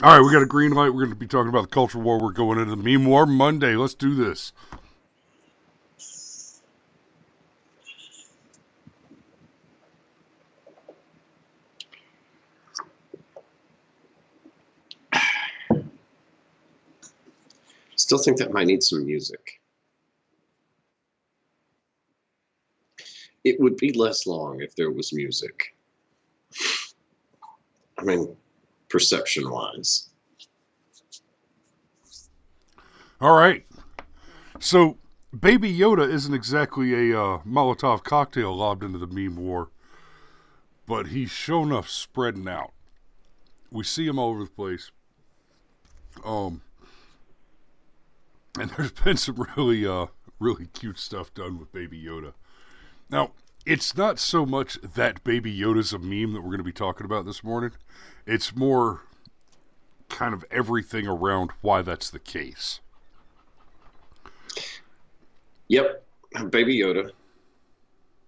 All right, we got a green light. We're going to be talking about the culture war. We're going into the meme war Monday. Let's do this. Still think that might need some music. It would be less long if there was music. I mean, perception-wise. All right. So, Baby Yoda isn't exactly a Molotov cocktail lobbed into the meme war, but he's shown enough spreading out. We see him all over the place. Um, and there's been some really cute stuff done with Baby Yoda. Now, it's not so much that Baby Yoda's a meme that we're going to be talking about this morning. It's more kind of everything around why that's the case. Yep, Baby Yoda.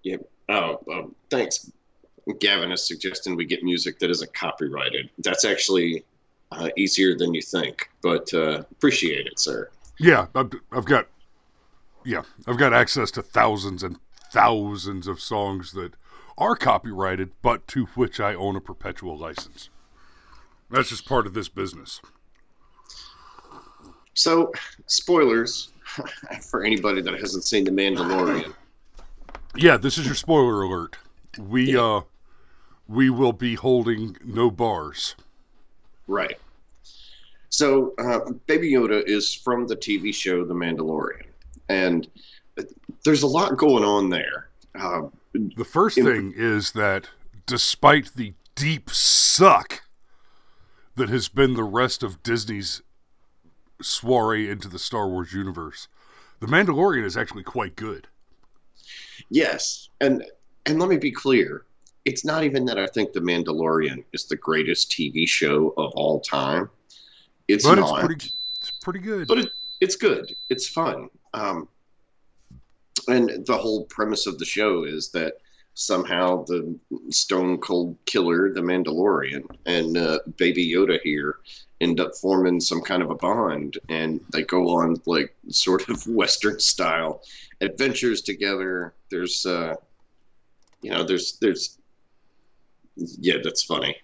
Yep. Oh, thanks. Gavin is suggesting we get music that isn't copyrighted. That's actually easier than you think, but appreciate it, sir. Yeah, I've got I've got access to thousands and thousands of songs that are copyrighted, but to which I own a perpetual license. That's just part of this business. So, spoilers for anybody that hasn't seen The Mandalorian. Yeah, this is your spoiler alert. We Yeah, we will be holding no bars. right. So, Baby Yoda is from the TV show The Mandalorian, and there's a lot going on there. The first In, thing is that despite the deep suck that has been the rest of Disney's soiree into the Star Wars universe, The Mandalorian is actually quite good. yes, and let me be clear. It's not even that I think The Mandalorian is the greatest TV show of all time. It's But not, it's pretty good. but it's good. It's fun. And the whole premise of the show is that somehow the stone cold killer, the Mandalorian, and Baby Yoda here end up forming some kind of a bond, and they go on like sort of Western style adventures together. There's yeah, that's funny.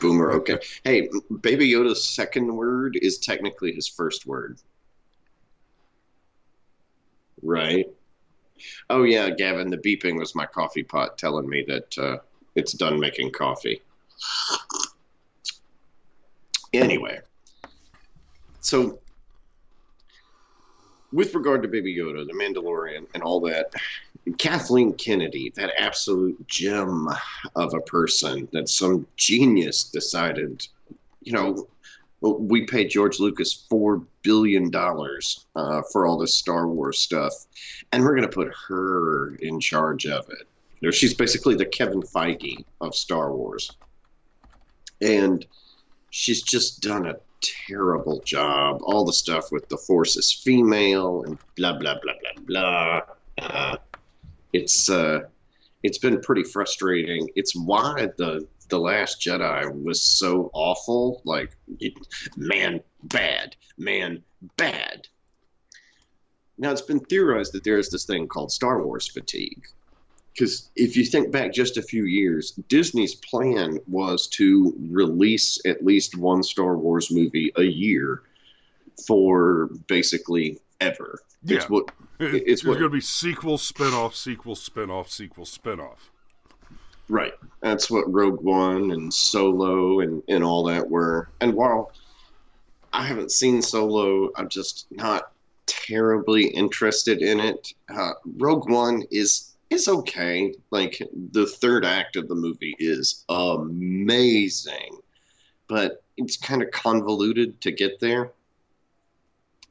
Boomer. Okay. Hey, Baby Yoda's second word is technically his first word, right? Oh yeah, Gavin, the beeping was my coffee pot telling me that it's done making coffee. Anyway, so with regard to Baby Yoda, the Mandalorian, and all that, Kathleen Kennedy, that absolute gem of a person that some genius decided, you know, we paid George Lucas $4 billion for all this Star Wars stuff, and we're going to put her in charge of it. She's basically the Kevin Feige of Star Wars, and she's just done a terrible job. All the stuff with the Force is female and blah blah blah blah blah. Uh, it's uh, it's been pretty frustrating. It's why the Last Jedi was so awful. Like, man, bad. Now it's been theorized that there is this thing called Star Wars fatigue. Because if you think back just a few years, Disney's plan was to release at least one Star Wars movie a year for basically ever. Yeah. It's There's what going to be sequel, spin-off, sequel, spin-off, sequel, spin-off. right. That's what Rogue One and Solo and all that were. And while I haven't seen Solo, I'm just not terribly interested in it. Rogue One is okay. Like the third act of the movie is amazing, but it's kind of convoluted to get there.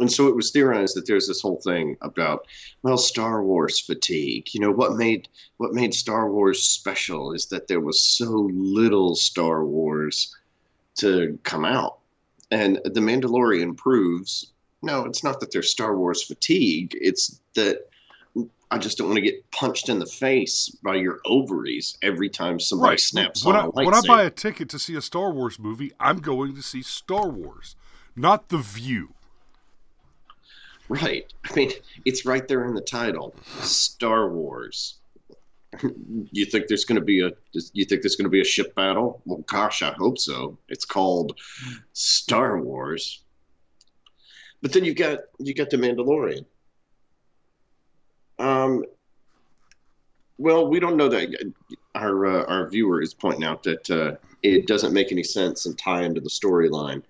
And so it was theorized that there's this whole thing about, well, Star Wars fatigue. What made Star Wars special is that there was so little Star Wars to come out. And The Mandalorian proves no, it's not that there's Star Wars fatigue. It's that I just don't want to get punched in the face by your ovaries every time somebody Right. snaps When on I a when I buy lightsaber. a ticket to see a Star Wars movie, I'm going to see Star Wars, not The View. Right. I mean, it's right there in the title, Star Wars. You think there's going to be a you think there's going to be a ship battle? Well, gosh, I hope so. It's called Star Wars. But then you got the Mandalorian. Um, well, we don't know that. Our viewer is pointing out that it doesn't make any sense and tie into the storyline.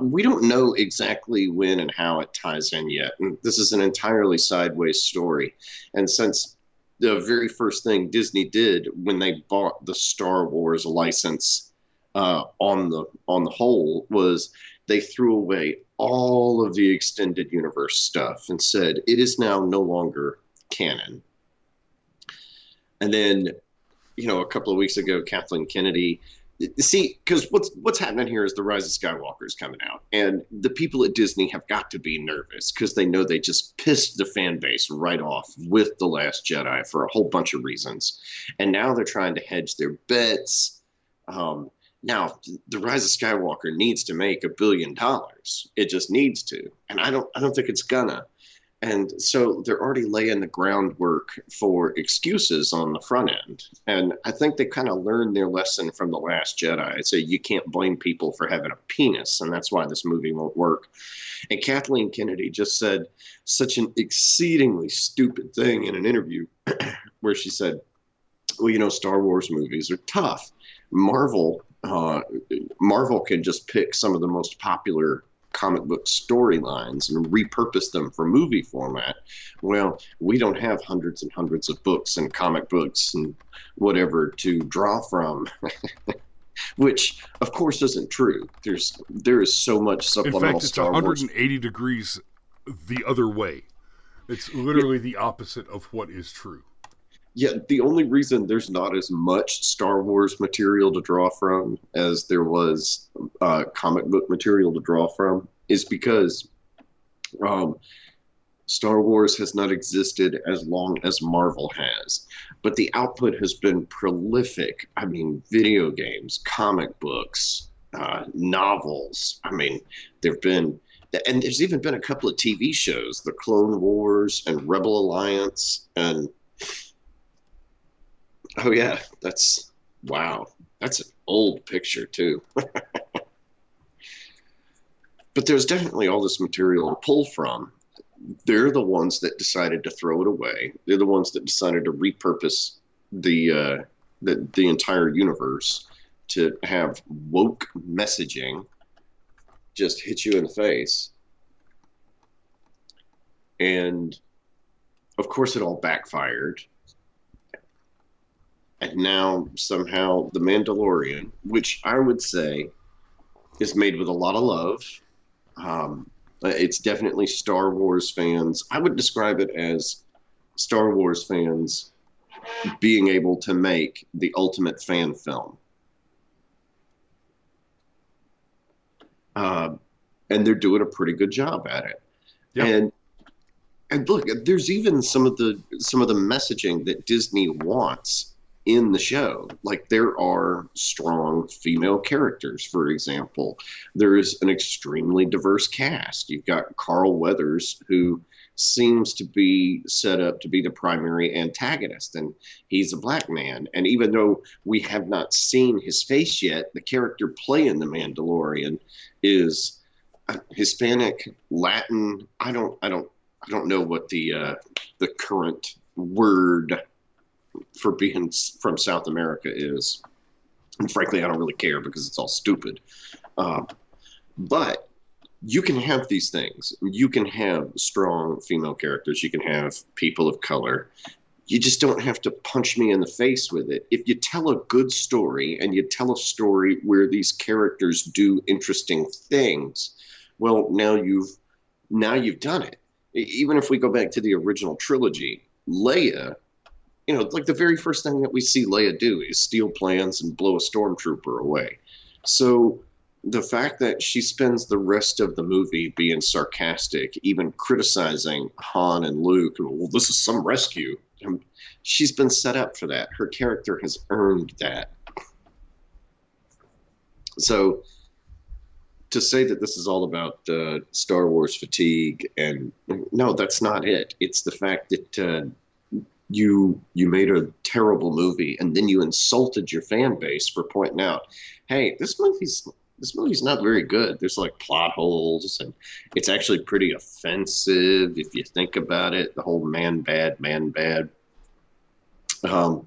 We don't know exactly when and how it ties in yet. And this is an entirely sideways story. And since the very first thing Disney did when they bought the Star Wars license on the whole was they threw away all of the extended universe stuff and said it is now no longer canon. And then, a couple of weeks ago, Kathleen Kennedy. See, because what's happening here is the Rise of Skywalker is coming out, and the people at Disney have got to be nervous because they know they just pissed the fan base right off with the Last Jedi for a whole bunch of reasons, and now they're trying to hedge their bets. Now, the Rise of Skywalker needs to make $1 billion. It just needs to, and I don't think it's gonna. And so they're already laying the groundwork for excuses on the front end. And I think they kind of learned their lesson from The Last Jedi. So you can't blame people for having a penis, and that's why this movie won't work. And Kathleen Kennedy just said such an exceedingly stupid thing in an interview where she said, well, Star Wars movies are tough. Marvel, Marvel can just pick some of the most popular comic book storylines and repurpose them for movie format. Well, we don't have hundreds and hundreds of books and comic books and whatever to draw from, which of course isn't true. There is so much In supplemental fact, it's Star Wars. 180 degrees the other way. It's Yeah, literally the opposite of what is true. yeah, the only reason there's not as much Star Wars material to draw from as there was comic book material to draw from is because um, Star Wars has not existed as long as Marvel has, but the output has been prolific. I mean, video games, comic books, novels. I mean, there've been, and there's even been a couple of TV shows, The Clone Wars and Rebel Alliance, and oh yeah, that's wow, that's an old picture too. But there's definitely all this material to pull from. They're the ones that decided to throw it away. They're the ones that decided to repurpose the entire universe to have woke messaging just hit you in the face. And of course, it all backfired. And now somehow the Mandalorian, which I would say is made with a lot of love. It's definitely Star Wars fans. I would describe it as Star Wars fans being able to make the ultimate fan film. Uh, and they're doing a pretty good job at it. Yep. And look, there's even some of the messaging that Disney wants in the show. Like there are strong female characters, for example. There is an extremely diverse cast. You've got Carl Weathers, who seems to be set up to be the primary antagonist, and he's a black man. And even though we have not seen his face yet, the character playing the Mandalorian is Hispanic, Latin. I don't know what the current word for being from South America is. And frankly, I don't really care because it's all stupid. Uh, but you can have these things. You can have strong female characters. You can have people of color. You just don't have to punch me in the face with it. If you tell a good story and you tell a story where these characters do interesting things, well, now you've done it. Even if we go back to the original trilogy, Leia, like the very first thing that we see Leia do is steal plans and blow a stormtrooper away. So the fact that she spends the rest of the movie being sarcastic, even criticizing Han and Luke, well, this is some rescue. She's been set up for that. Her character has earned that. So to say that this is all about Star Wars fatigue, and no, that's not it. It's the fact that you made a terrible movie and then you insulted your fan base for pointing out, hey, this movie's not very good. There's like plot holes, and it's actually pretty offensive if you think about it. The whole man bad. Um,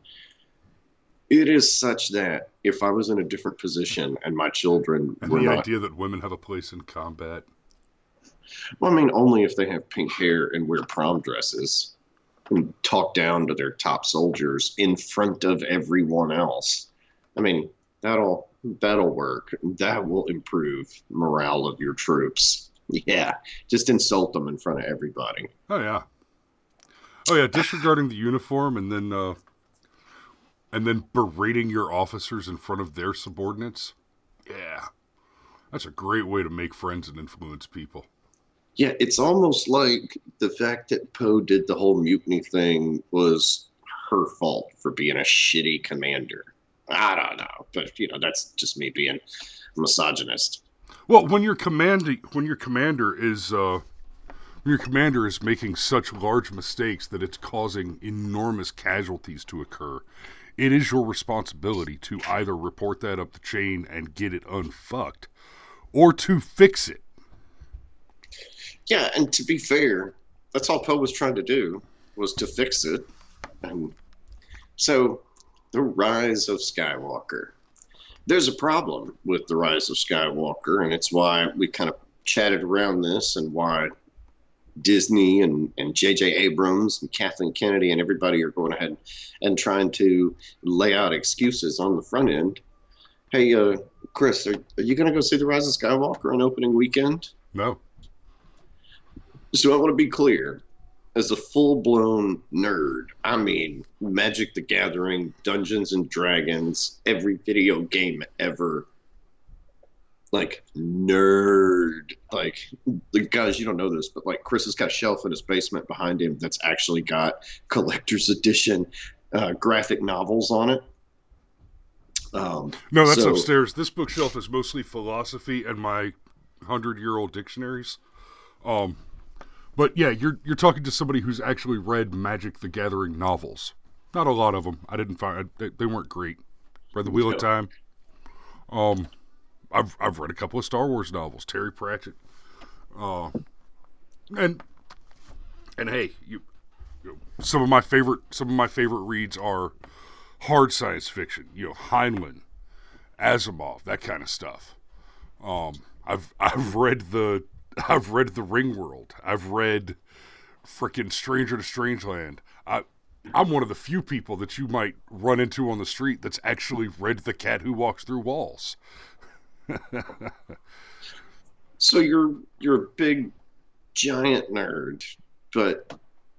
it is such that if I was in a different position and my children And were the not, idea that women have a place in combat. well, I mean, only if they have pink hair and wear prom dresses and talk down to their top soldiers in front of everyone else. I mean, that'll work. That will improve morale of your troops. Yeah, just insult them in front of everybody. Oh yeah. Oh yeah, disregarding the uniform and then berating your officers in front of their subordinates. Yeah. That's a great way to make friends and influence people. Yeah, it's almost like the fact that Poe did the whole mutiny thing was her fault for being a shitty commander. I don't know, but that's just me being a misogynist. Well, when your commander is making such large mistakes that it's causing enormous casualties to occur, it is your responsibility to either report that up the chain and get it unfucked, or to fix it. Yeah, and to be fair, that's all Poe was trying to do was to fix it. And so, the rise of Skywalker. There's a problem with the rise of Skywalker, and it's why we kind of chatted around this, and why Disney and J.J. Abrams and Kathleen Kennedy and everybody are going ahead and trying to lay out excuses on the front end. Hey, Chris, are you going to go see The Rise of Skywalker on opening weekend? No. So I want to be clear. As a full-blown nerd, I mean Magic the Gathering, Dungeons and Dragons, every video game ever, like nerd. Like, the guys, you don't know this, but like Chris has got a shelf in his basement behind him that's actually got collector's edition graphic novels on it. No, that's So upstairs. This bookshelf is mostly philosophy and my 100-year-old dictionaries. Um, but yeah, you're talking to somebody who's actually read Magic the Gathering novels. Not a lot of them. I didn't find they weren't great. Read the Wheel of Time. Um, I've read a couple of Star Wars novels. Terry Pratchett. Uh, and and hey, some of my favorite reads are hard science fiction. Heinlein, Asimov, that kind of stuff. I've read the Ring World. I've read frickin' Stranger to Strangeland. I'm one of the few people that you might run into on the street that's actually read The Cat Who Walks Through Walls. so you're a big giant nerd, but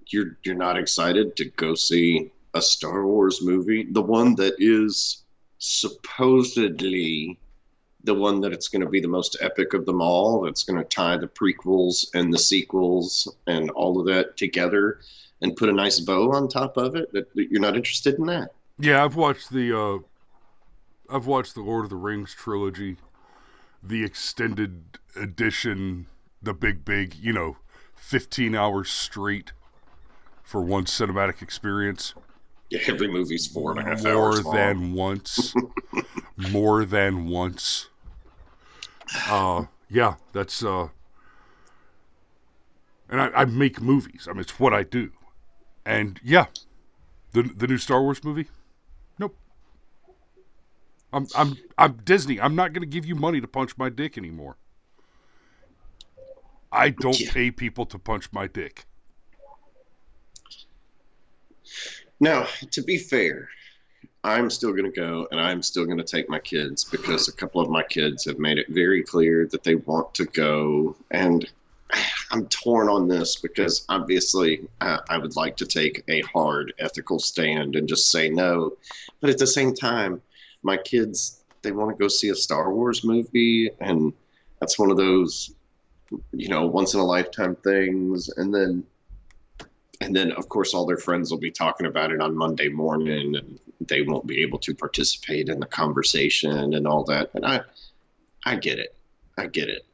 you're not excited to go see a Star Wars movie, the one that is supposedly the one that it's going to be the most epic of them all, that's going to tie the prequels and the sequels and all of that together and put a nice bow on top of it. That you're not interested in that? Yeah, I've watched the Lord of the Rings trilogy, the extended edition, the big, 15 hours straight for one cinematic experience. Yeah, every movie's 4.5 hours More long. than once. More than once. Yeah, that's and I make movies. I mean, it's what I do. And yeah, the new Star Wars movie. Nope. I'm Disney. I'm not going to give you money to punch my dick anymore. I don't Yeah. pay people to punch my dick. Now, to be fair, I'm still going to go and I'm still going to take my kids because a couple of my kids have made it very clear that they want to go. And I'm torn on this because obviously I would like to take a hard ethical stand and just say no. But at the same time, my kids they want to go see a Star Wars movie, and that's one of those, once in a lifetime things. And then of course all their friends will be talking about it on Monday morning, and they won't be able to participate in the conversation and all that. And I get it. I get it.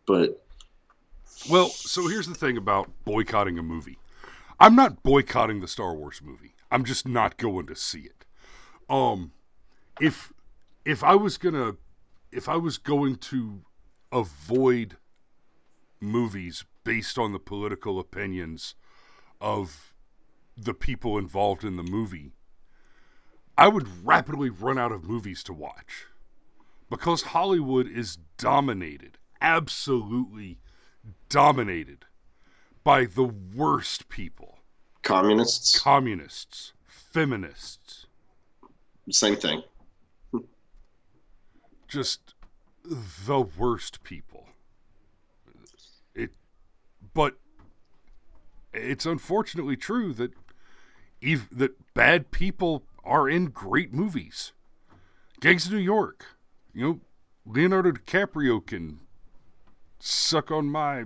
But Well, so here's the thing about boycotting a movie. I'm not boycotting the Star Wars movie. I'm just not going to see it. Um, if if I was gonna if I was going to avoid movies based on the political opinions of the people involved in the movie, I would rapidly run out of movies to watch because Hollywood is dominated, absolutely dominated by the worst people. communists, Communists, feminists, same thing. just the worst people. It but it's unfortunately true that that bad people are in great movies. Gangs of New York. You know, Leonardo DiCaprio can suck on my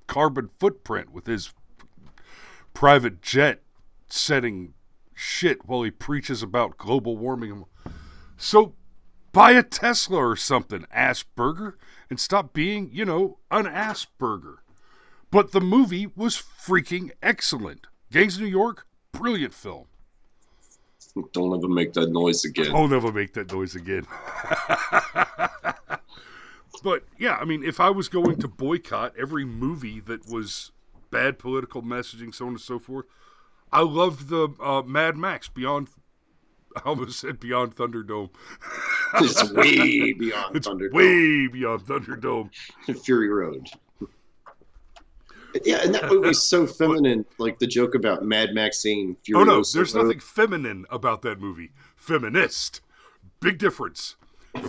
carbon footprint with his private jet setting shit while he preaches about global warming. So buy a Tesla or something, Asperger, and stop being, an Asperger. But the movie was freaking excellent. Gangs of New York, brilliant film. Don't ever make that noise again. I'll never make that noise again. But yeah, I mean, if I was going to boycott every movie that was bad political messaging, so on and so forth, I loved the Mad Max Beyond. I almost said Beyond Thunderdome. It's way beyond It's Thunderdome. way beyond Thunderdome. Fury Road. Yeah, and that movie's so feminine. Like the joke about Mad Max saying Oh no, Furiosa there's Road. nothing feminine about that movie. Feminist. Big difference.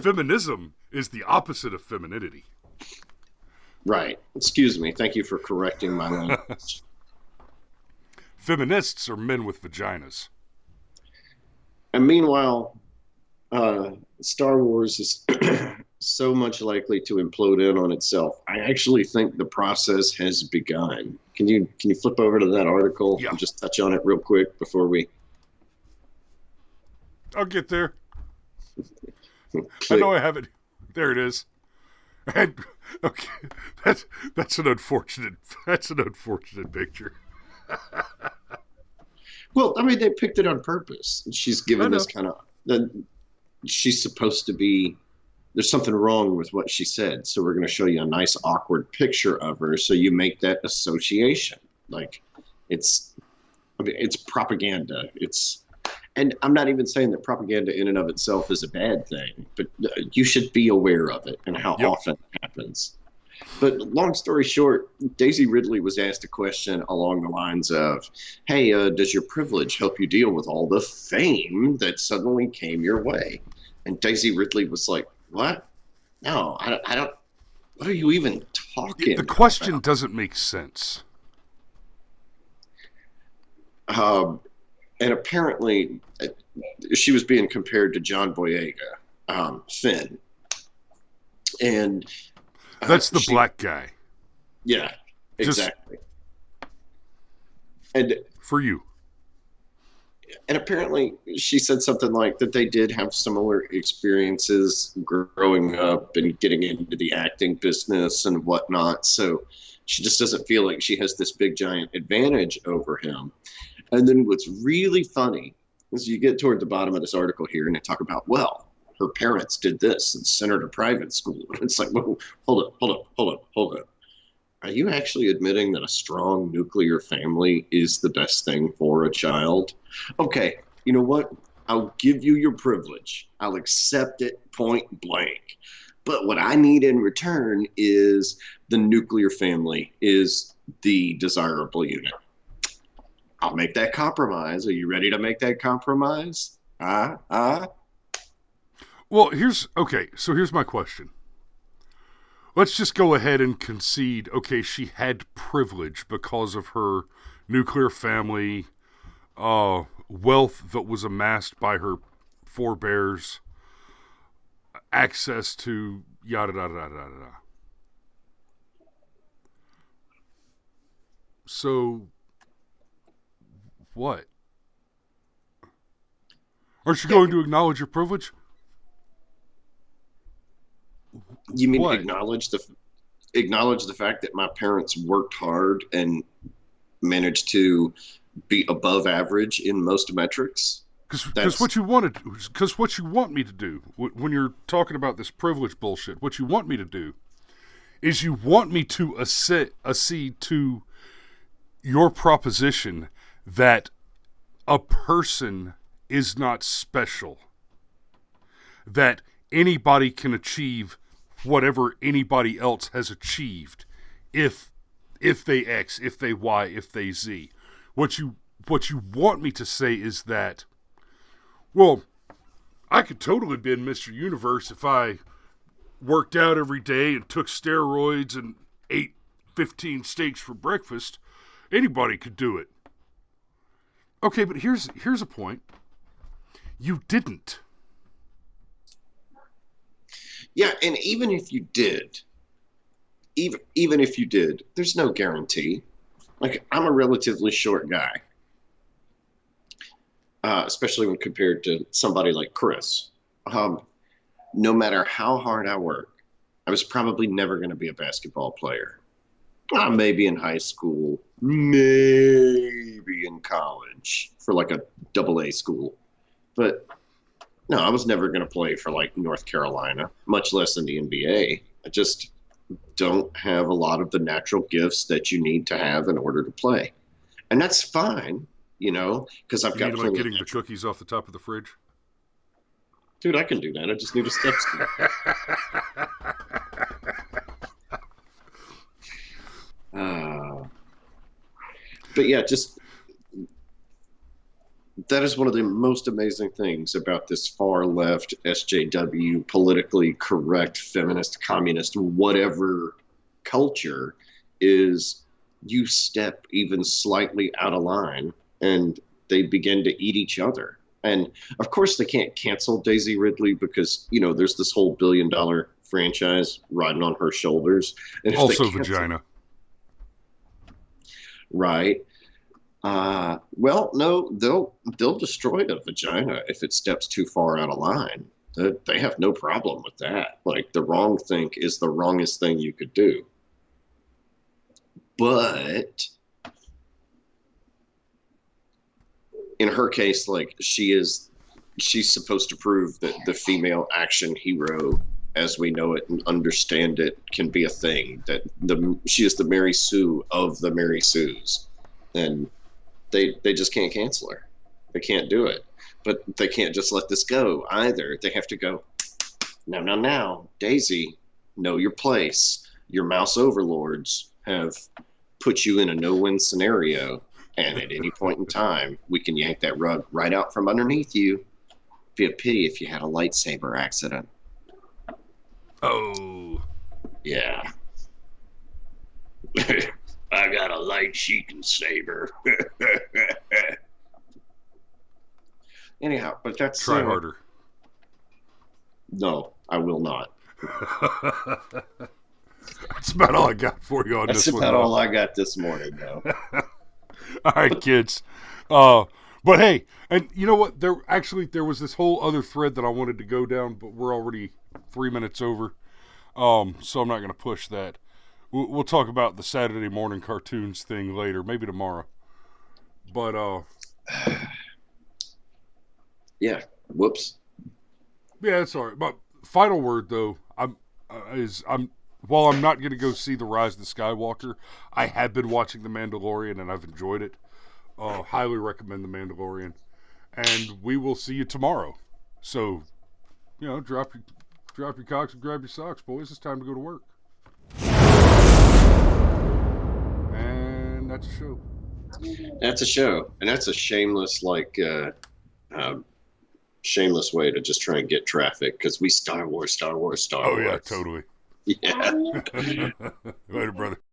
Feminism is the opposite of femininity. Right. Excuse me. Thank you for correcting my language. Feminists are men with vaginas. And meanwhile, Star Wars is so much likely to implode in on itself. I actually think the process has begun. Can you flip over to that article Yeah. and just touch on it real quick before we I'll get there. I click? know I have it. There it is. And okay, that's an unfortunate picture. Well, I mean, they picked it on purpose. She's I given know. this kind of that she's supposed to be. There's something wrong with what she said, so we're going to show you a nice awkward picture of her, so you make that association. Like, it's, I mean, it's propaganda. And I'm not even saying that propaganda in and of itself is a bad thing, but you should be aware of it and how Yep. often it happens. But long story short, Daisy Ridley was asked a question along the lines of, "Hey, does your privilege help you deal with all the fame that suddenly came your way?" And Daisy Ridley was like, "What? No, I don't. What are you even talking The question about?" doesn't make sense. Um, and apparently, she was being compared to John Boyega, Finn, and That's the she, black guy. yeah, Just exactly. And for you. apparently she said something like that they did have similar experiences growing up and getting into the acting business and whatnot, so she just doesn't feel like she has this big giant advantage over him. And then what's really funny is you get toward the bottom of this article here and they talk about, well, her parents did this and sent her to private school. It's like, whoa, hold up. Are you actually admitting that a strong nuclear family is the best thing for a child? Okay, you know what? I'll give you your privilege. I'll accept it point blank. But what I need in return is the nuclear family is the desirable unit. I'll make that compromise. Are you ready to make that compromise? Well, here's my question. Let's just go ahead and concede, okay, she had privilege because of her nuclear family, wealth that was amassed by her forebears access to yada yada yada yada. So what? Aren't you Yeah, going to acknowledge your privilege? you mean What? acknowledge the fact that my parents worked hard and managed to be above average in most metrics? Because That's what you wanted, because what you want me to do when you're talking about this privilege bullshit, what you want me to do is you want me to accede to your proposition that a person is not special, that anybody can achieve whatever anybody else has achieved if they X, if they Y, if they Z. What you what you want me to say is that, well, I could totally be in Mr. Universe if I worked out every day and took steroids and ate 15 steaks for breakfast. Anybody could do it. Okay, but here's a point. You didn't. yeah, and even if you did, there's no guarantee. Like I'm a relatively short guy, especially when compared to somebody like Chris. Um, no matter how hard I work, I was probably never going to be a basketball player. Maybe in high school, maybe in college for like a double A school. But no, I was never going to play for like North Carolina, much less in the NBA. I just don't have a lot of the natural gifts that you need to have in order to play. And that's fine, because I've You mean got like plenty of getting the natural. cookies off the top of the fridge? Dude, I can do that. I just need a step stool. Uh, but yeah, just that is one of the most amazing things about this far left SJW politically correct feminist communist whatever culture is you step even slightly out of line and they begin to eat each other. And of course they can't cancel Daisy Ridley because there's this whole $1 billion franchise riding on her shoulders. And if they Also cancel, vagina. right, well, no, they'll destroy a vagina if it steps too far out of line. They have no problem with that. Like the wrong think is the wrongest thing you could do. But in her case, like she's supposed to prove that the female action hero, as we know it and understand it, can be a thing. That she is the Mary Sue of the Mary Sues, and they just can't cancel her. They can't do it. But they can't just let this go either. They have to go, now, Daisy, know your place. Your mouse overlords have put you in a no-win scenario, and at any point in time, we can yank that rug right out from underneath you. It'd be a pity if you had a lightsaber accident. Oh. Yeah. I got a light sheeting saber. Anyhow, but that's Try harder. no, I will not. That's about all I got for you on That's this one, about though. all I got this morning, though. All right, kids. But hey, and you know what? There was this whole other thread that I wanted to go down, but we're already 3 minutes over. So I'm not going to push that. We'll talk about the Saturday morning cartoons thing later, maybe tomorrow. But Yeah. Whoops. yeah, it's all right. But final word though, I'm while I'm not going to go see the Rise of the Skywalker, I have been watching The Mandalorian and I've enjoyed it. Highly recommend The Mandalorian, and we will see you tomorrow. So drop your cocks and grab your socks, boys. It's time to go to work. And that's a show. That's a show, and that's a shameless, uh, shameless way to just try and get traffic because we Star Wars, Star Wars, Star Oh yeah, Wars. totally. Yeah. Later, brother.